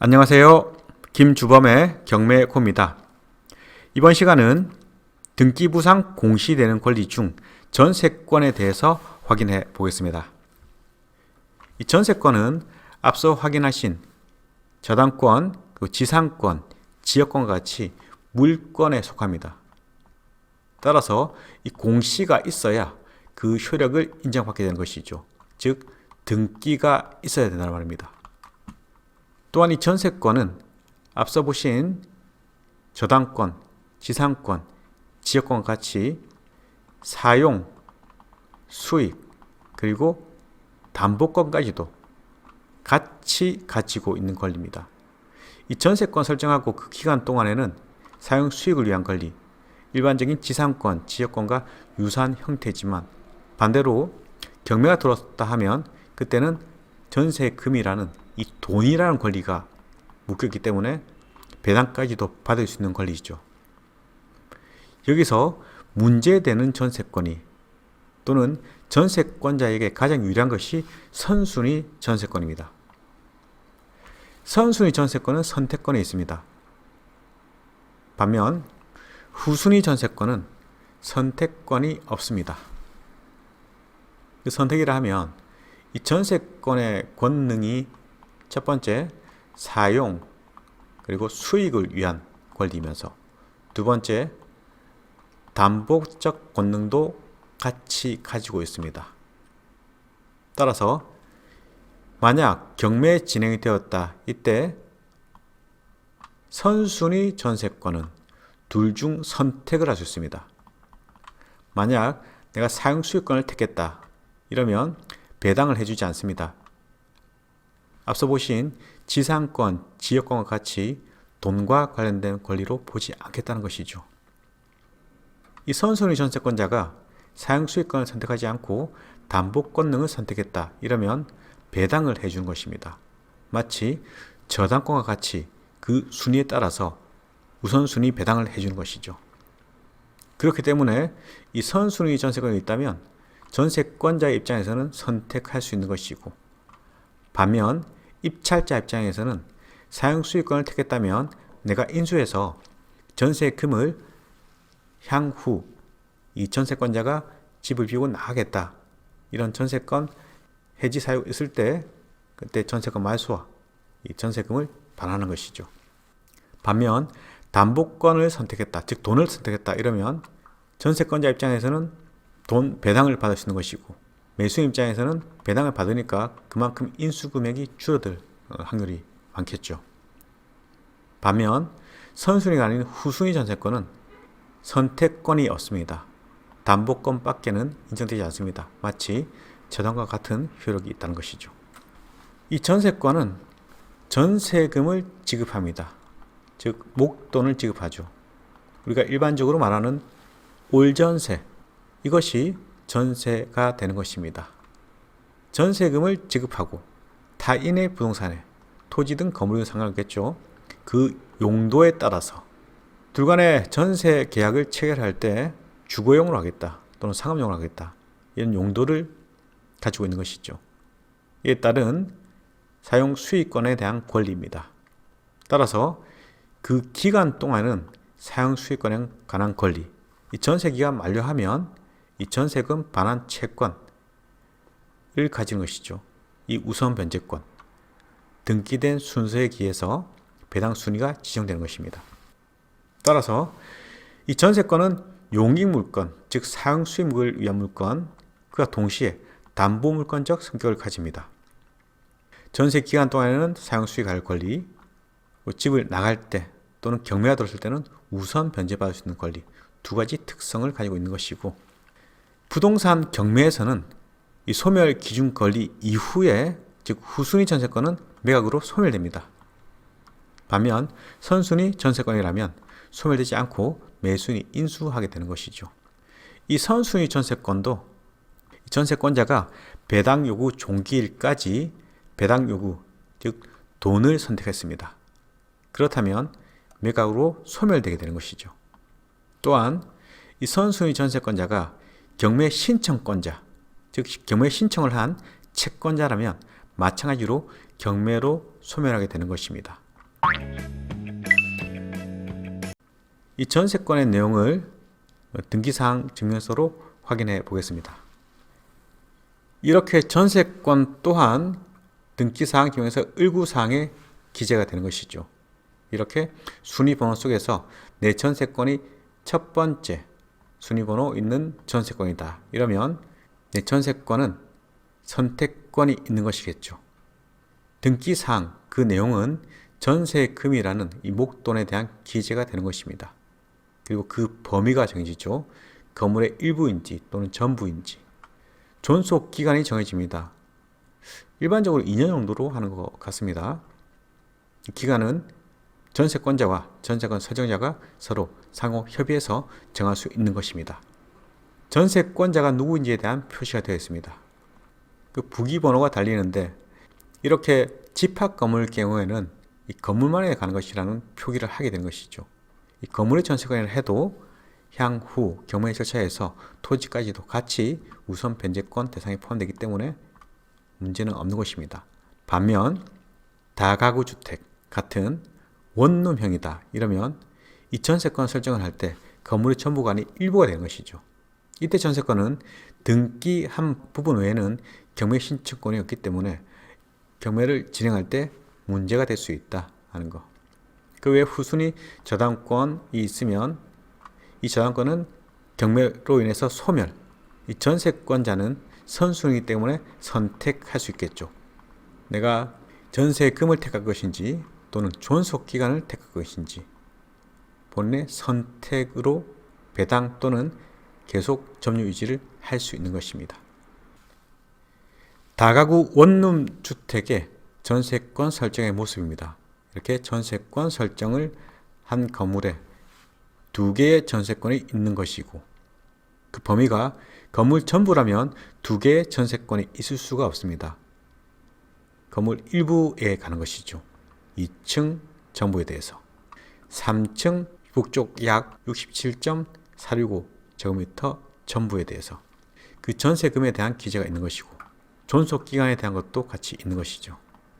안녕하세요. 김주범의 경매코입니다. 이번 시간은 등기부상 공시되는 권리 중 전세권에 대해서 확인해 보겠습니다. 이 전세권은 앞서 확인하신 저당권, 지상권, 지역권과 같이 물권에 속합니다. 따라서 이 공시가 있어야 그 효력을 인정받게 되는 것이죠. 즉 등기가 있어야 된다는 말입니다. 또한 이 전세권은 앞서 보신 저당권, 지상권, 지역권과 같이 사용, 수익, 그리고 담보권까지도 같이 가지고 있는 권리입니다. 이 전세권 설정하고 그 기간 동안에는 사용 수익을 위한 권리, 일반적인 지상권, 지역권과 유사한 형태지만 반대로 경매가 들어왔다 하면 그때는 전세금이라는 이 돈이라는 권리가 묶였기 때문에 배당까지도 받을 수 있는 권리죠. 여기서 문제되는 전세권이 또는 전세권자에게 가장 유리한 것이 선순위 전세권입니다. 선순위 전세권은 선택권에 있습니다. 반면 후순위 전세권은 선택권이 없습니다. 그 선택이라 하면 이 전세권의 권능이 첫 번째, 사용 그리고 수익을 위한 권리이면서 두 번째, 담보적 권능도 같이 가지고 있습니다. 따라서 만약 경매 진행이 되었다. 이때 선순위 전세권은 둘 중 선택을 할 수 있습니다. 만약 내가 사용 수익권을 택했다. 이러면 배당을 해주지 않습니다. 앞서 보신 지상권, 지역권과 같이 돈과 관련된 권리로 보지 않겠다는 것이죠. 이 선순위 전세권자가 사용수익권을 선택하지 않고 담보권능을 선택했다. 이러면 배당을 해주는 것입니다. 마치 저당권과 같이 그 순위에 따라서 우선순위 배당을 해주는 것이죠. 그렇기 때문에 이 선순위 전세권이 있다면 전세권자의 입장에서는 선택할 수 있는 것이고 반면 입찰자 입장에서는 사용수익권을 택했다면 내가 인수해서 전세금을 향후 이 전세권자가 집을 비우고 나가겠다. 이런 전세권 해지 사유 있을 때 그때 전세권 말소와 이 전세금을 반환하는 것이죠. 반면 담보권을 선택했다. 즉 돈을 선택했다. 이러면 전세권자 입장에서는 돈 배당을 받을 수 있는 것이고 매수인 입장에서는 배당을 받으니까 그만큼 인수금액이 줄어들 확률이 많겠죠. 반면 선순위가 아닌 후순위 전세권은 선택권이 없습니다. 담보권밖에는 인정되지 않습니다. 마치 저당과 같은 효력이 있다는 것이죠. 이 전세권은 전세금을 지급합니다. 즉 목돈을 지급하죠. 우리가 일반적으로 말하는 올전세, 이것이 전세가 되는 것입니다. 전세금을 지급하고 타인의 부동산에 토지 등 건물과 상관없겠죠. 그 용도에 따라서 둘 간의 전세 계약을 체결할 때 주거용으로 하겠다 또는 상업용으로 하겠다 이런 용도를 가지고 있는 것이죠. 이에 따른 사용 수익권에 대한 권리입니다. 따라서 그 기간 동안은 사용 수익권에 관한 권리, 이 전세 기간 만료하면 이 전세금 반환 채권을 가진 것이죠. 이 우선 변제권, 등기된 순서에 기해서 배당 순위가 지정되는 것입니다. 따라서 이 전세권은 용익물권, 즉 사용 수익을 위한 물권, 그와 동시에 담보물권적 성격을 가집니다. 전세 기간 동안에는 사용 수익할 권리, 집을 나갈 때 또는 경매가 들어왔을 때는 우선 변제받을 수 있는 권리, 두 가지 특성을 가지고 있는 것이고 부동산 경매에서는 이 소멸 기준 권리 이후에 즉 후순위 전세권은 매각으로 소멸됩니다. 반면 선순위 전세권이라면 소멸되지 않고 매수인이 인수하게 되는 것이죠. 이 선순위 전세권도 전세권자가 배당 요구 종기일까지 배당 요구 즉 돈을 선택했습니다. 그렇다면 매각으로 소멸되게 되는 것이죠. 또한 이 선순위 전세권자가 경매 신청권자, 즉 경매 신청을 한 채권자라면 마찬가지로 경매로 소멸하게 되는 것입니다. 이 전세권의 내용을 등기사항 증명서로 확인해 보겠습니다. 이렇게 전세권 또한 등기사항 증명서 일구사항에 기재가 되는 것이죠. 이렇게 순위번호 속에서 내 전세권이 첫 번째 순위번호 있는 전세권이다. 이러면 내 전세권은 선택권이 있는 것이겠죠. 등기사항 그 내용은 전세금이라는 이 목돈에 대한 기재가 되는 것입니다. 그리고 그 범위가 정해지죠. 건물의 일부인지 또는 전부인지. 존속 기간이 정해집니다. 일반적으로 2년 정도로 하는 것 같습니다. 기간은 전세권자와 전세권 설정자가 서로 상호 협의해서 정할 수 있는 것입니다. 전세권자가 누구인지에 대한 표시가 되어 있습니다. 그 부기번호가 달리는데 이렇게 집합 건물 경우에는 이 건물만에 가는 것이라는 표기를 하게 되는 것이죠. 이 건물의 전세권을 해도 향후 경매 절차에서 토지까지도 같이 우선 변제권 대상에 포함되기 때문에 문제는 없는 것입니다. 반면 다가구 주택 같은 원룸형이다 이러면 이 전세권 설정을 할 때 건물의 전부가 아닌 일부가 되는 것이죠. 이때 전세권은 등기한 부분 외에는 경매 신청권이 없기 때문에 경매를 진행할 때 문제가 될 수 있다 하는 거. 그 외에 후순위 저당권이 있으면 이 저당권은 경매로 인해서 소멸, 이 전세권자는 선순위이기 때문에 선택할 수 있겠죠. 내가 전세금을 택할 것인지 또는 존속기간을 택할 것인지 본인의 선택으로 배당 또는 계속 점유 유지를 할 수 있는 것입니다. 다가구 원룸 주택의 전세권 설정의 모습입니다. 이렇게 전세권 설정을 한 건물에 2개의 전세권이 있는 것이고 그 범위가 건물 전부라면 2개의 전세권이 있을 수가 없습니다. 건물 일부에 가는 것이죠. 2층 전부에 대해서 3층 북쪽 약 67.465제곱미터 전부에 대해서 그 전세금에 대한 기재가 있는 것이고 존속기간에 대한 것도 같이 있는 것이죠.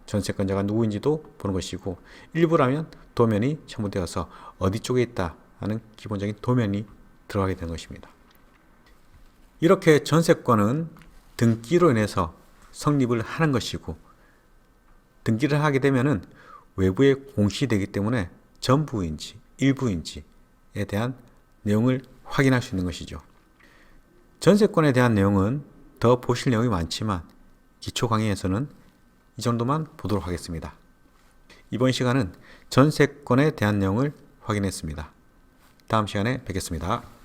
전세권자가 누구인지도 보는 것이고 일부라면 도면이 첨부되어서 어디 쪽에 있다 하는 기본적인 도면이 들어가게 되는 것입니다. 이렇게 전세권은 등기로 인해서 성립을 하는 것이고 등기를 하게 되면은 외부에 공시되기 때문에 전부인지 일부인지에 대한 내용을 확인할 수 있는 것이죠. 전세권에 대한 내용은 더 보실 내용이 많지만 기초 강의에서는 이 정도만 보도록 하겠습니다. 이번 시간은 전세권에 대한 내용을 확인했습니다. 다음 시간에 뵙겠습니다.